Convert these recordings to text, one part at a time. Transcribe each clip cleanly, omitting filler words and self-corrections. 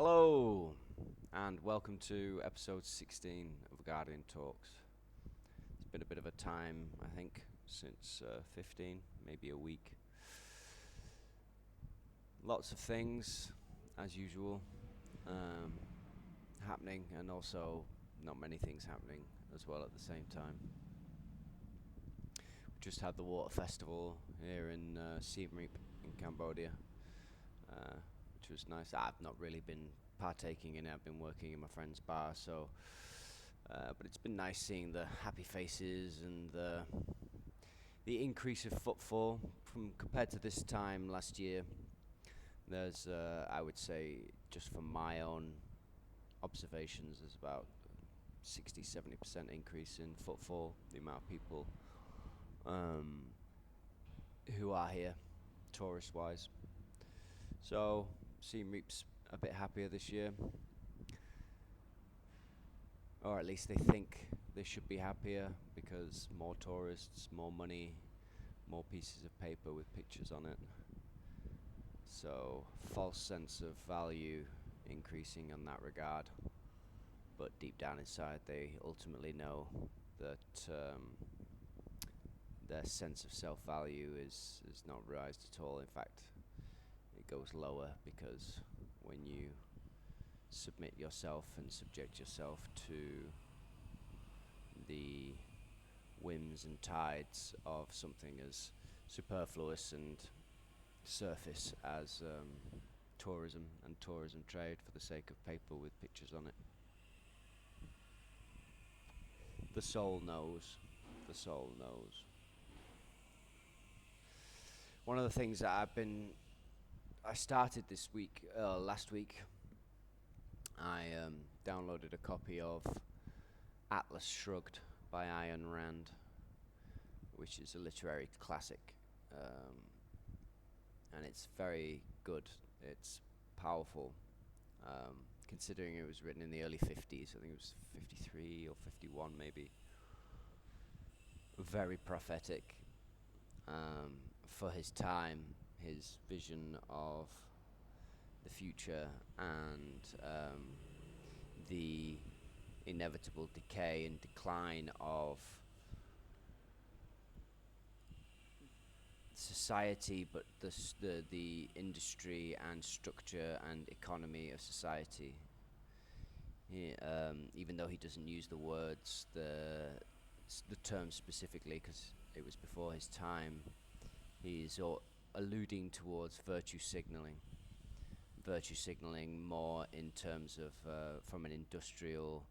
Hello, and welcome to episode 16 of Guardian Talks. It's been a bit of a time, I think, since 15, maybe a week. Lots of things, as usual, um, happening, and also not many things happening as well at the same time. We just had the water festival here in Siem Reap in Cambodia, which was nice. I've not really been partaking in it. I've been working in my friend's bar, but it's been nice seeing the happy faces and the increase of footfall from compared to this time last year. There's, I would say, just from my own observations, there's about 60-70% increase in footfall, the amount of people um, who are here, tourist-wise. So, Siem Reap's a bit happier this year, or at least they think they should be happier because more tourists, more money, more pieces of paper with pictures on it. So, false sense of value increasing on that regard. But deep down inside, they ultimately know that their sense of self-value is not raised at all. In fact, it goes lower because when you submit yourself and subject yourself to the whims and tides of something as superfluous and surface as tourism and tourism trade for the sake of paper with pictures on it. The soul knows. The soul knows. One of the things that I started this week, last week, I downloaded a copy of Atlas Shrugged by Ayn Rand, which is a literary classic, and it's very good. It's powerful, considering it was written in the early 50s. I think it was 53 or 51 maybe. Very prophetic for his time, his vision of the future and the inevitable decay and decline of society, but the industry and structure and economy of society. Even though he doesn't use the words, the term specifically, because it was before his time, he's alluding towards virtue signaling. Virtue signaling more in terms of from an industrial,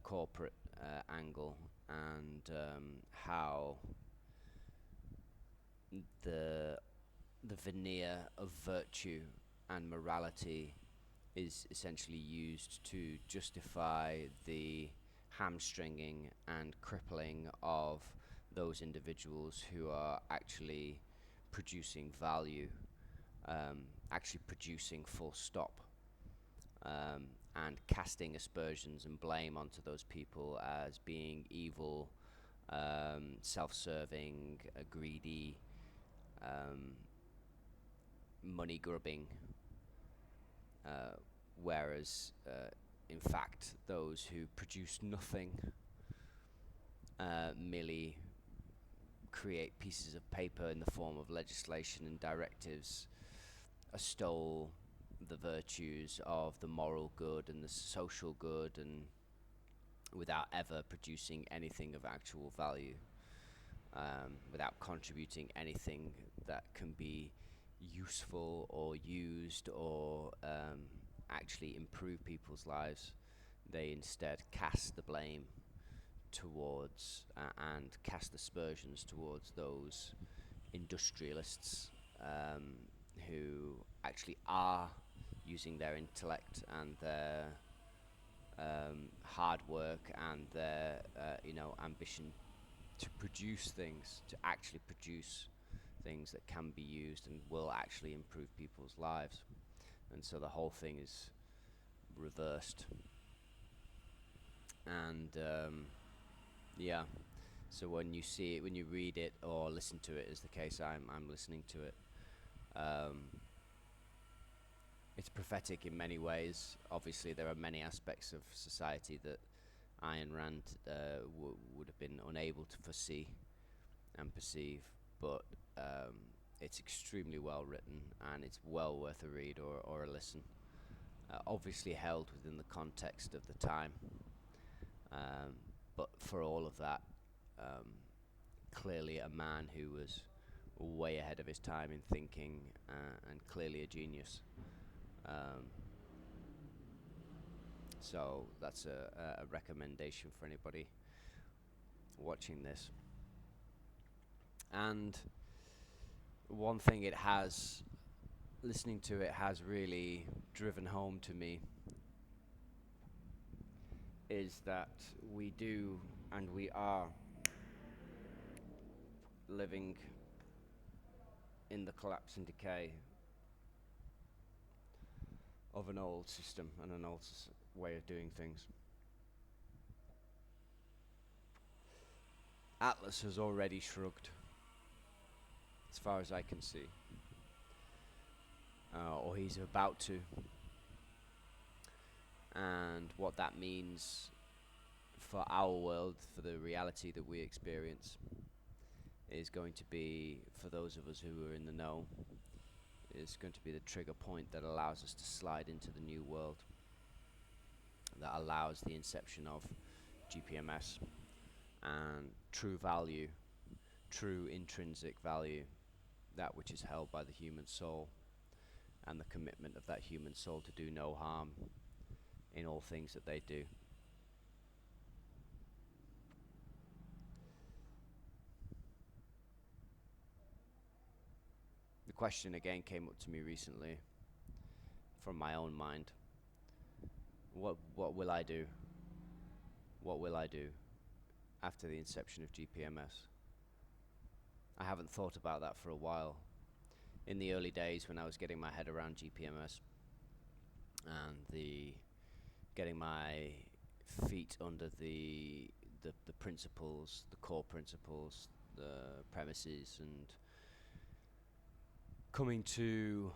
corporate angle, and how the veneer of virtue and morality is essentially used to justify the hamstringing and crippling of those individuals who are actually producing value, actually producing full stop, and casting aspersions and blame onto those people as being evil, self-serving, greedy, money grubbing, whereas in fact those who produce nothing, merely create pieces of paper in the form of legislation and directives, extol the virtues of the moral good and the social good, and without ever producing anything of actual value, without contributing anything that can be useful or used or actually improve people's lives. They instead cast the blame towards and cast aspersions towards those industrialists who actually are using their intellect and their hard work and their ambition to produce things, to actually produce things that can be used and will actually improve people's lives. And so the whole thing is reversed. And yeah, so when you see it, when you read it or listen to it, is the case I'm listening to it, it's prophetic in many ways. Obviously, there are many aspects of society that Ayn Rand would have been unable to foresee and perceive, but it's extremely well written and it's well worth a read or a listen. Obviously held within the context of the time, but for all of that, um, clearly a man who was way ahead of his time in thinking, and clearly a genius. Um, so that's a recommendation for anybody watching this. And one thing it has, listening to it has really driven home to me, is that we do and we are living in the collapse and decay of an old system and an old way of doing things. Atlas has already shrugged, as far as I can see, or he's about to. And what that means for our world, for the reality that we experience, is going to be, for those of us who are in the know, is going to be the trigger point that allows us to slide into the new world, that allows the inception of GPMS and true value, true intrinsic value, that which is held by the human soul, and the commitment of that human soul to do no harm in all things that they do. The question again came up to me recently from my own mind. What will I do? What will I do after the inception of GPMS? I haven't thought about that for a while. In the early days when I was getting my head around GPMS and getting my feet under the principles, the core principles, the premises, and coming to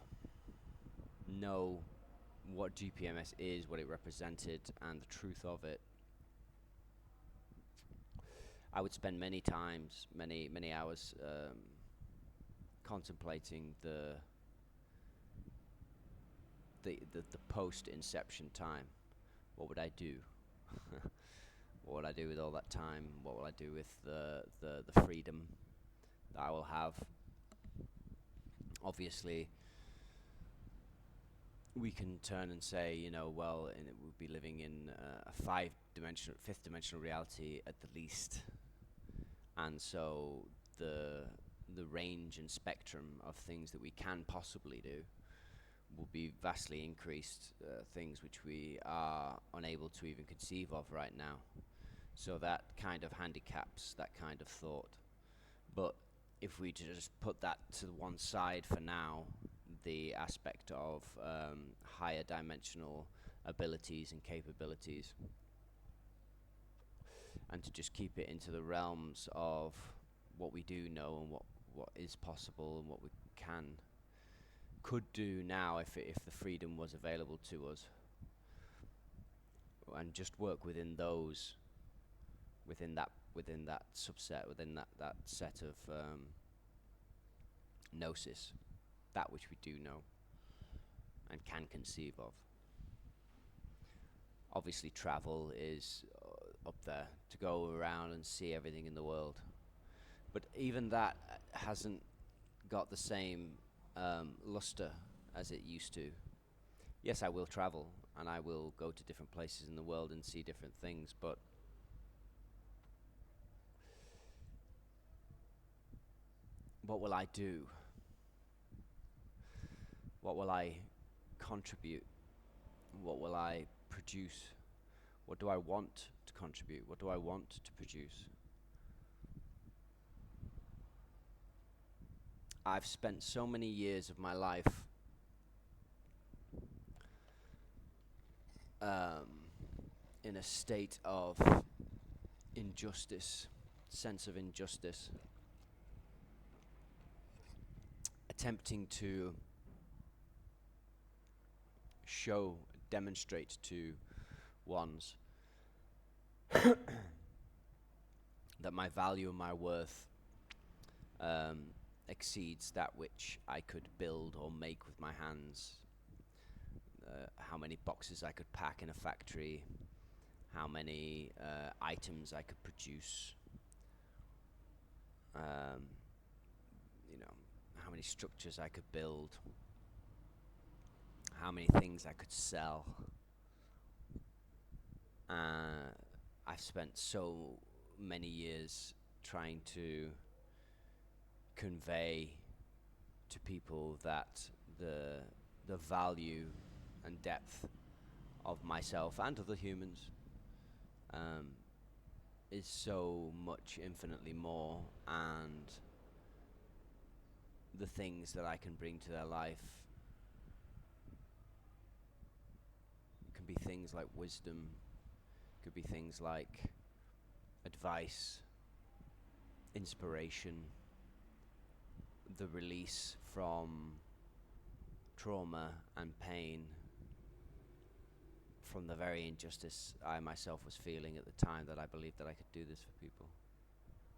know what GPMS is, what it represented, and the truth of it, I would spend many hours contemplating the post-inception time. What would I do? What would I do with all that time? What will I do with the freedom that I will have? Obviously, we can turn and say, well, and it would be living in a fifth dimensional reality at the least, and so the range and spectrum of things that we can possibly do will be vastly increased, things which we are unable to even conceive of right now. So that kind of handicaps that kind of thought. But if we just put that to one side for now, the aspect of higher dimensional abilities and capabilities, and to just keep it into the realms of what we do know and what is possible and what we could do now if the freedom was available to us, and just work within those, within that subset, within that set of gnosis, that which we do know and can conceive of. Obviously travel is up there, to go around and see everything in the world, but even that hasn't got the same luster as it used to. Yes, I will travel and I will go to different places in the world and see different things, but what will I do? What will I contribute? What will I produce? What do I want to contribute? What do I want to produce? I've spent so many years of my life in a state of injustice, sense of injustice, attempting to show, demonstrate to ones that my value and my worth exceeds that which I could build or make with my hands. How many boxes I could pack in a factory, how many items I could produce, um, how many structures I could build, how many things I could sell. I've spent so many years trying to convey to people that the value and depth of myself and other humans is so much infinitely more, and the things that I can bring to their life can be things like wisdom, could be things like advice, inspiration, the release from trauma and pain from the very injustice I myself was feeling at the time, that I believed that I could do this for people.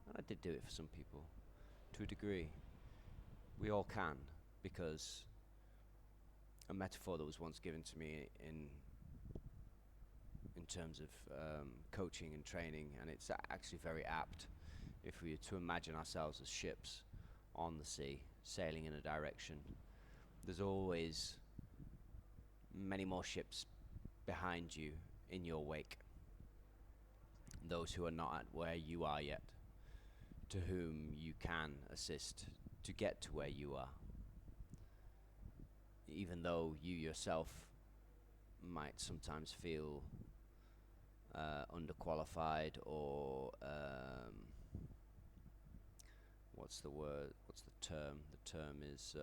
And I did do it for some people, to a degree. We all can, because a metaphor that was once given to me in terms of coaching and training, and it's actually very apt. If we were to imagine ourselves as ships on the sea, sailing in a direction, there's always many more ships behind you in your wake. Those who are not at where you are yet, to whom you can assist to get to where you are. Even though you yourself might sometimes feel underqualified, or what's the term? The term is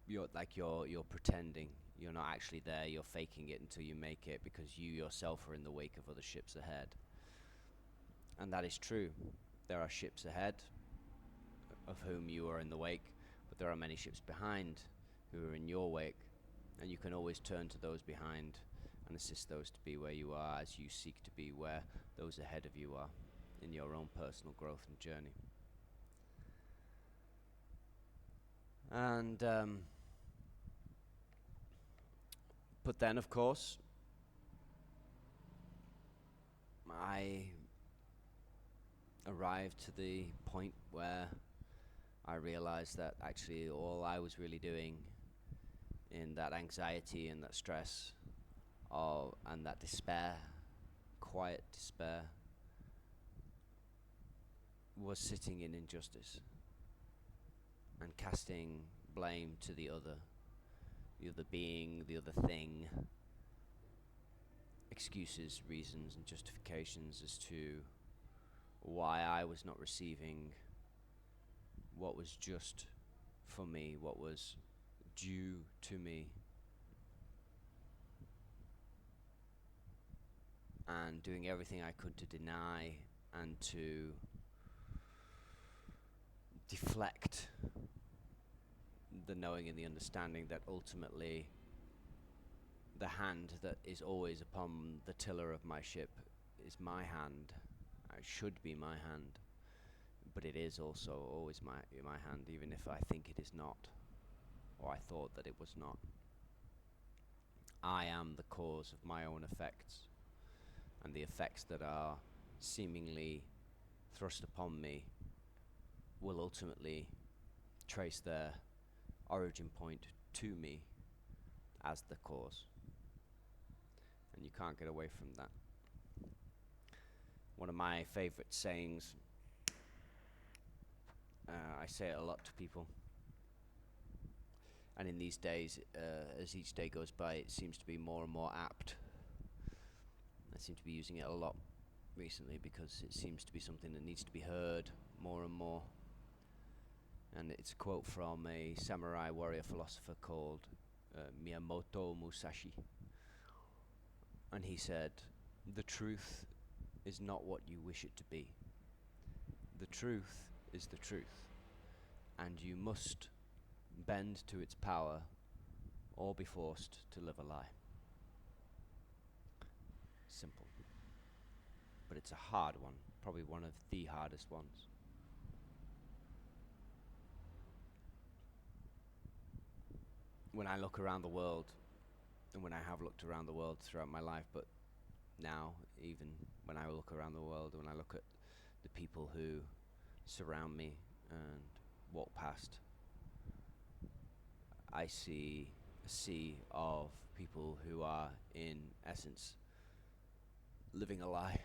you're pretending. You're not actually there. You're faking it until you make it, because you yourself are in the wake of other ships ahead. And that is true. There are ships ahead of whom you are in the wake, but there are many ships behind who are in your wake, and you can always turn to those behind and assist those to be where you are, as you seek to be where those ahead of you are in your own personal growth and journey. And but then, of course, I arrived to the point where I realized that actually all I was really doing in that anxiety and that stress and that despair, quiet despair, was sitting in injustice and casting blame to the other being, the other thing, excuses, reasons, and justifications as to why I was not receiving what was just for me, what was due to me, and doing everything I could to deny and to deflect the knowing and the understanding that ultimately the hand that is always upon the tiller of my ship is my hand. It should be my hand, but it is also always my hand, even if I think it is not, or I thought that it was not. I am the cause of my own effects, and the effects that are seemingly thrust upon me will ultimately trace their origin point to me as the cause. And you can't get away from that. One of my favorite sayings, I say it a lot to people, and in these days, as each day goes by, it seems to be more and more apt. I seem to be using it a lot recently because it seems to be something that needs to be heard more and more. And it's a quote from a samurai warrior philosopher called Miyamoto Musashi. And he said, "The truth is not what you wish it to be. The truth is the truth. And you must bend to its power, or be forced to live a lie. Simple. But it's a hard one, probably one of the hardest ones. When I look around the world, and when I have looked around the world throughout my life, but now, even when I look around the world, when I look at the people who surround me and walk past, I see a sea of people who are, in essence, living a lie,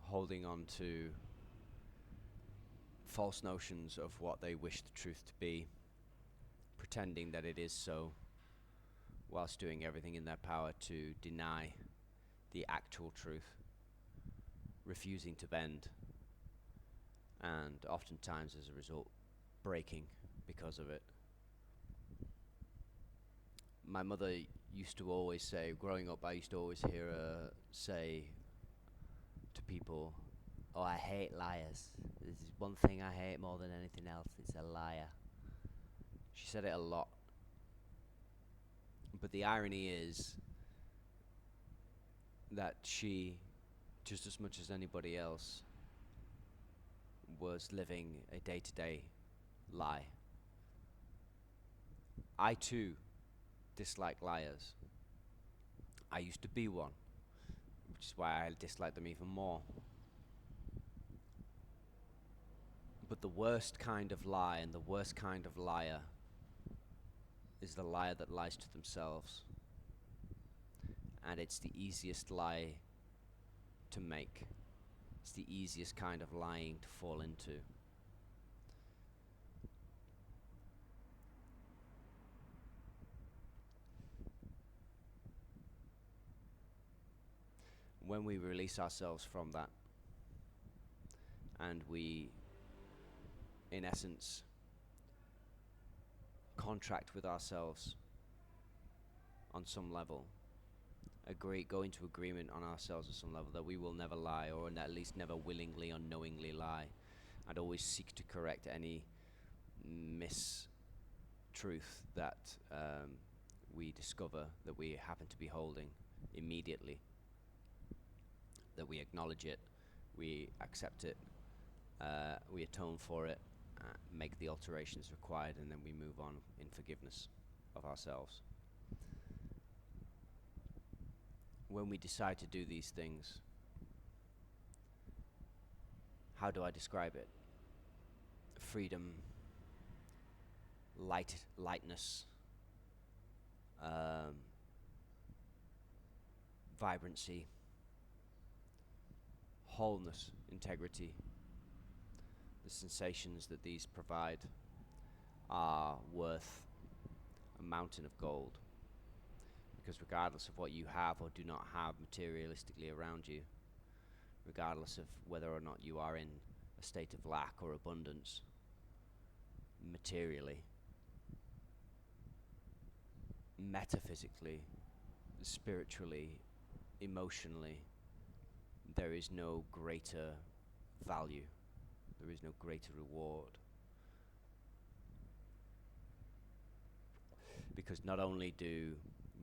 holding on to false notions of what they wish the truth to be, pretending that it is so, whilst doing everything in their power to deny the actual truth, refusing to bend, and oftentimes as a result breaking because of it. My mother used to always say, growing up, I used to always hear her say to people, "Oh, I hate liars. This is one thing I hate more than anything else. It's a liar." She said it a lot. But the irony is that she, just as much as anybody else, was living a day-to-day lie. I too dislike liars. I used to be one, which is why I dislike them even more. But the worst kind of lie and the worst kind of liar is the liar that lies to themselves. And it's the easiest lie to make. It's the easiest kind of lying to fall into. When we release ourselves from that, and we, in essence, contract with ourselves on some level, go into agreement on ourselves at some level that we will never lie, or at least never willingly or knowingly lie, and always seek to correct any mistruth that we discover that we happen to be holding immediately, that we acknowledge it, we accept it, we atone for it, make the alterations required, and then we move on in forgiveness of ourselves. When we decide to do these things, how do I describe it? Freedom, lightness, vibrancy, wholeness, integrity. The sensations that these provide are worth a mountain of gold, because regardless of what you have or do not have materialistically around you, regardless of whether or not you are in a state of lack or abundance materially, metaphysically, spiritually, emotionally, there is no greater value, there is no greater reward. Because not only do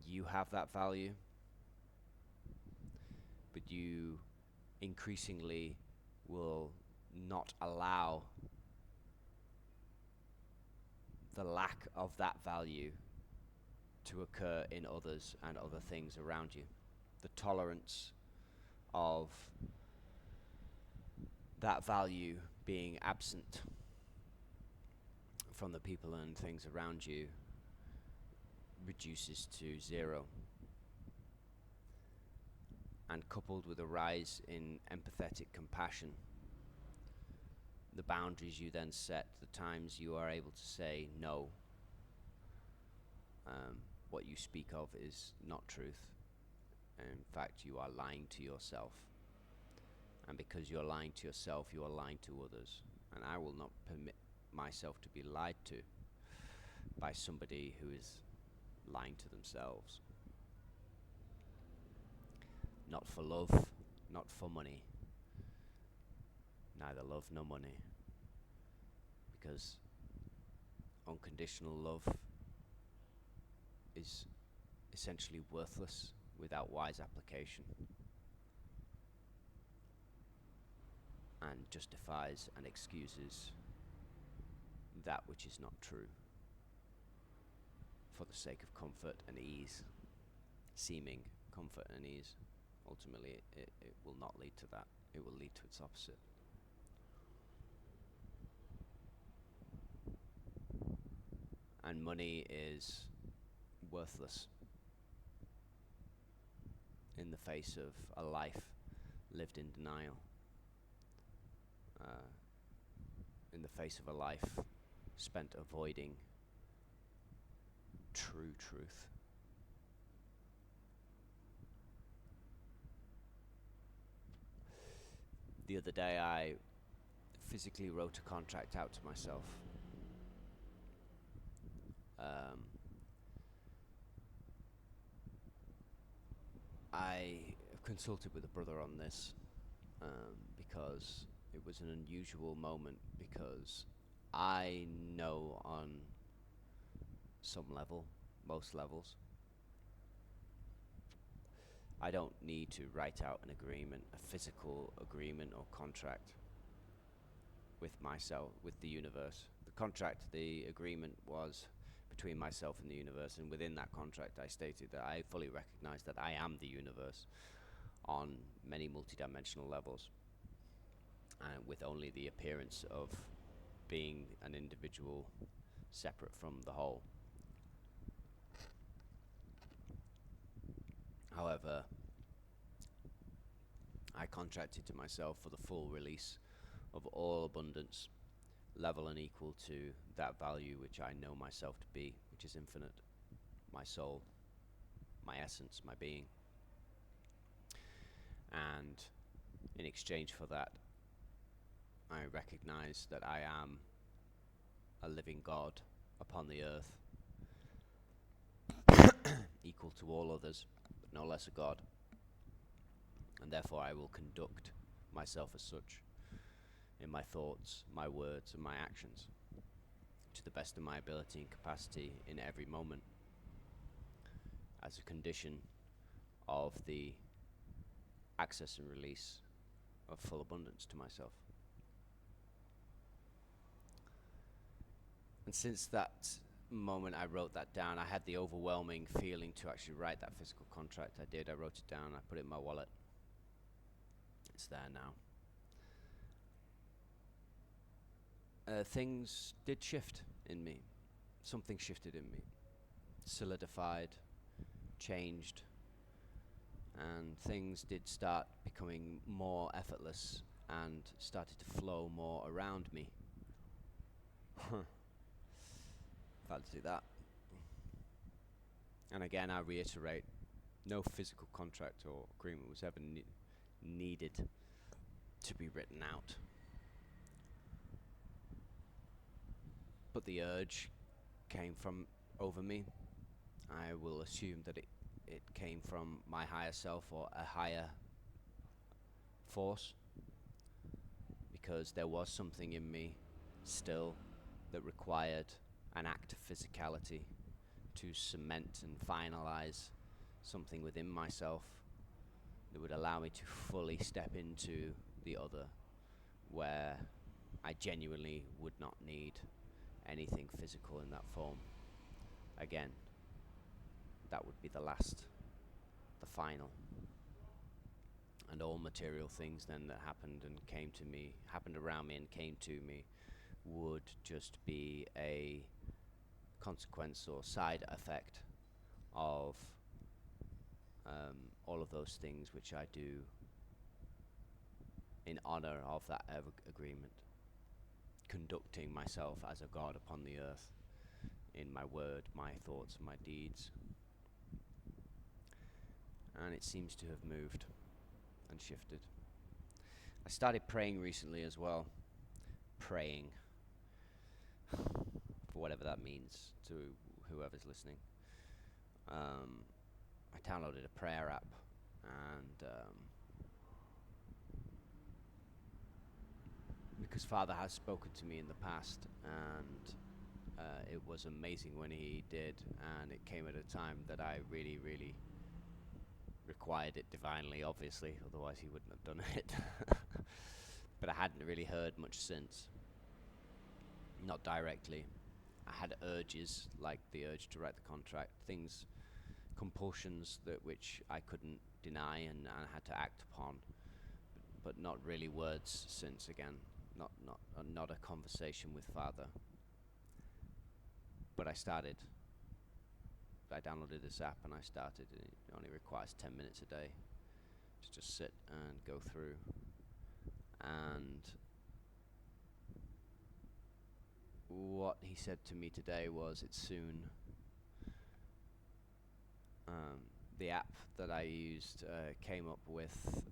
you have that value, but you increasingly will not allow the lack of that value to occur in others and other things around you. The tolerance of that value being absent from the people and things around you reduces to zero. And coupled with a rise in empathetic compassion, the boundaries you then set, the times you are able to say no, what you speak of is not truth. In fact, you are lying to yourself. And because you're lying to yourself, you are lying to others. And I will not permit myself to be lied to by somebody who is lying to themselves. Not for love, not for money. Neither love nor money. because unconditional love is essentially worthless without wise application, and justifies and excuses that which is not true for the sake of comfort and ease, seeming comfort and ease. Ultimately, it will not lead to that. It will lead to its opposite. And money is worthless in the face of a life lived in denial, in the face of a life spent avoiding true truth. The other day I physically wrote a contract out to myself. I consulted with a brother on this because it was an unusual moment, because I know on some level, most levels, I don't need to write out an agreement, a physical agreement or contract with myself, with the universe. The contract, the agreement was between myself and the universe, and within that contract I stated that I fully recognize that I am the universe on many multidimensional levels, and with only the appearance of being an individual separate from the whole. However, I contracted to myself for the full release of all abundance, level and equal to that value which I know myself to be, which is infinite, my soul, my essence, my being. And in exchange for that, I recognize that I am a living God upon the earth, equal to all others, but no less a God. And therefore I will conduct myself as such in my thoughts, my words, and my actions to the best of my ability and capacity in every moment, as a condition of the access and release of full abundance to myself. And since that moment I wrote that down, I had the overwhelming feeling to actually write that physical contract. I did. I wrote it down. I put it in my wallet. It's there now. Things did shift in me. Something shifted in me, solidified, changed, and things did start becoming more effortless and started to flow more around me. Fancy that. And again, I reiterate, no physical contract or agreement was ever needed to be written out. But the urge came from over me. I will assume that it came from my higher self or a higher force, because there was something in me still that required an act of physicality to cement and finalize something within myself that would allow me to fully step into the other, where I genuinely would not need anything physical in that form. Again, that would be the last, the final. And all material things then that happened and came to me, happened around me and came to me, would just be a consequence or side effect of all of those things which I do in honor of that agreement, conducting myself as a God upon the earth in my word, my thoughts, and my deeds. And it seems to have moved and shifted. I started praying recently as well. Praying, for whatever that means to whoever's listening. I downloaded a prayer app, and because because Father has spoken to me in the past, and it was amazing when he did, and it came at a time that I really, really required it divinely, obviously, otherwise he wouldn't have done it. But I hadn't really heard much since. Not directly. I had urges, like the urge to write the contract, things, compulsions that which I couldn't deny and I had to act upon, but not really words since again. Not a conversation with Father. But I started. I downloaded this app and I started. It only requires 10 minutes a day to just sit and go through. And what he said to me today was, it's soon. The app that I used came up with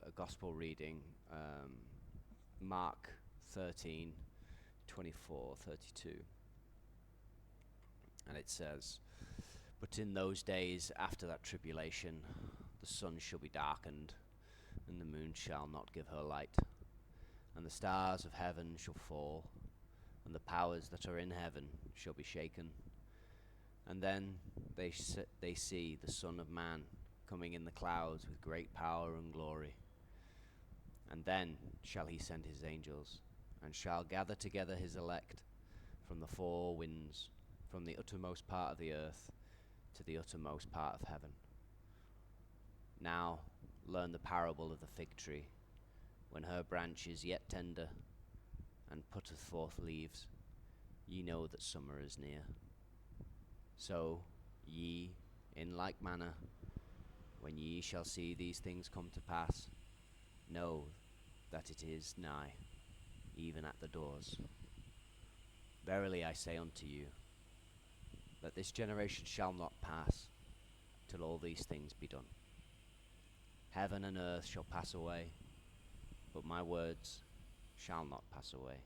a gospel reading, Mark 13:24-32, and it says, "But in those days after that tribulation, the sun shall be darkened, and the moon shall not give her light, and the stars of heaven shall fall, and the powers that are in heaven shall be shaken. And then they see the Son of Man coming in the clouds with great power and glory. And then shall he send his angels, and shall gather together his elect from the four winds, from the uttermost part of the earth to the uttermost part of heaven. Now learn the parable of the fig tree. When her branch is yet tender, and putteth forth leaves, ye know that summer is near. So ye, in like manner, when ye shall see these things come to pass, know that it is nigh, even at the doors. Verily I say unto you, that this generation shall not pass till all these things be done. Heaven and earth shall pass away, but my words shall not pass away.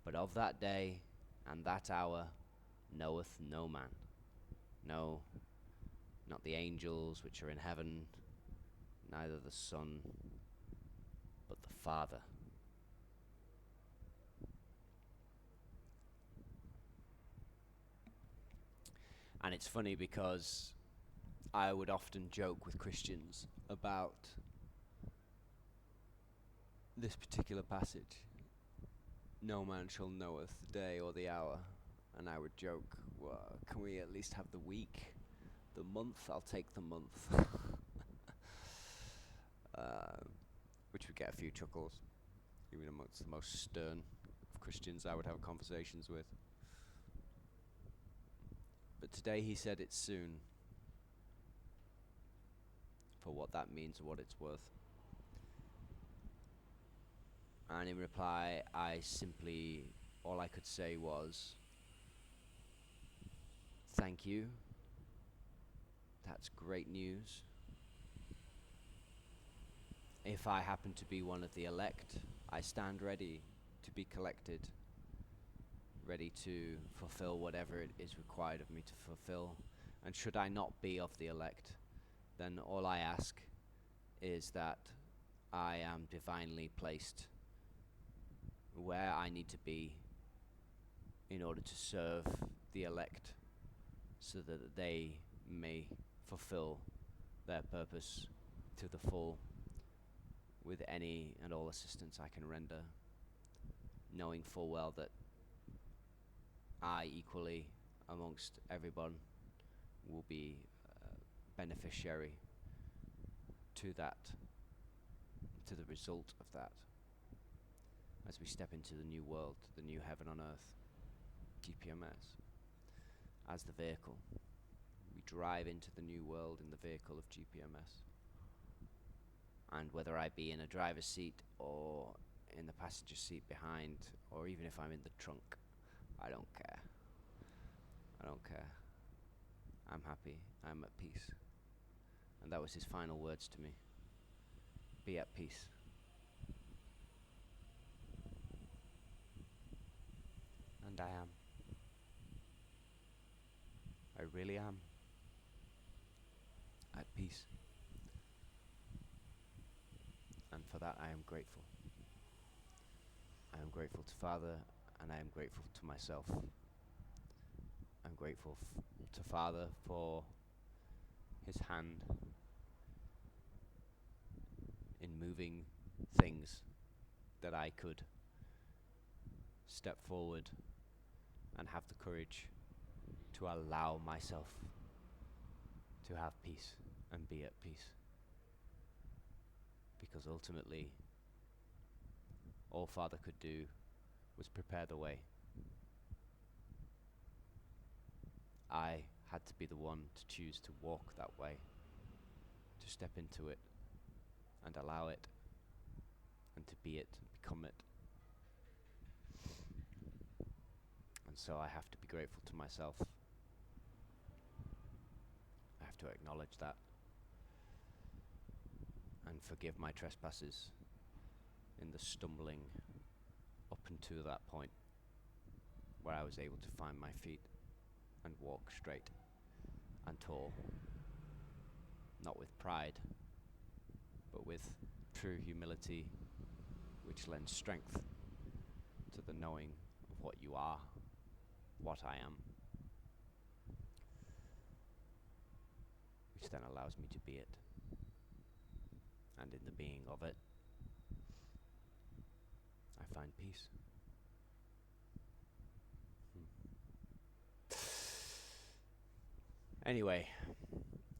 But of that day and that hour knoweth no man, no, not the angels which are in heaven, neither the Son, but the Father." And it's funny because I would often joke with Christians about this particular passage. No man shall knoweth the day or the hour. And I would joke, well, can we at least have the week? The month? I'll take the month. Which would get a few chuckles, even amongst the most stern of Christians I would have conversations with. But today he said it's soon, for what that means and what it's worth. And in reply, all I could say was, thank you. That's great news. If I happen to be one of the elect, I stand ready to be collected, ready to fulfill whatever it is required of me to fulfill. And should I not be of the elect, then all I ask is that I am divinely placed where I need to be in order to serve the elect, so that they may fulfill their purpose to the full, with any and all assistance I can render, knowing full well that I equally amongst everyone will be beneficiary to the result of that, as we step into the new world, the new heaven on earth, GPMS, as the vehicle. We drive into the new world in the vehicle of GPMS. And whether I be in a driver's seat or in the passenger seat behind, or even if I'm in the trunk, I don't care. I don't care. I'm happy. I'm at peace. And that was his final words to me. Be at peace. And I am. I really am at peace. for that I am grateful. I am grateful to Father, and I am grateful to myself. I'm grateful to Father for his hand in moving things that I could step forward and have the courage to allow myself to have peace and be at peace. Because ultimately, all Father could do was prepare the way. I had to be the one to choose to walk that way, to step into it and allow it, and to be it, become it. And so I have to be grateful to myself. I have to acknowledge that and forgive my trespasses in the stumbling up until that point where I was able to find my feet and walk straight and tall, not with pride, but with true humility, which lends strength to the knowing of what you are, what I am, which then allows me to be it. And in the being of it, I find peace. Anyway,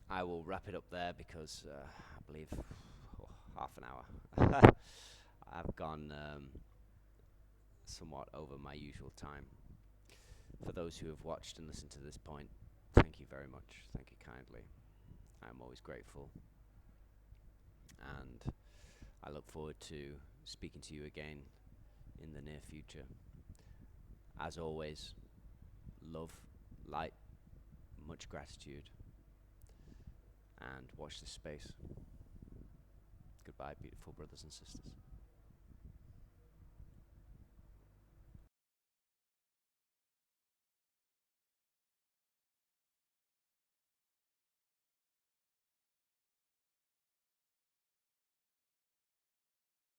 I will wrap it up there because I believe half an hour. I've gone somewhat over my usual time. For those who have watched and listened to this point, thank you very much. Thank you kindly. I'm always grateful. And I look forward to speaking to you again in the near future. As always, love, light, much gratitude, and watch this space. Goodbye, beautiful brothers and sisters.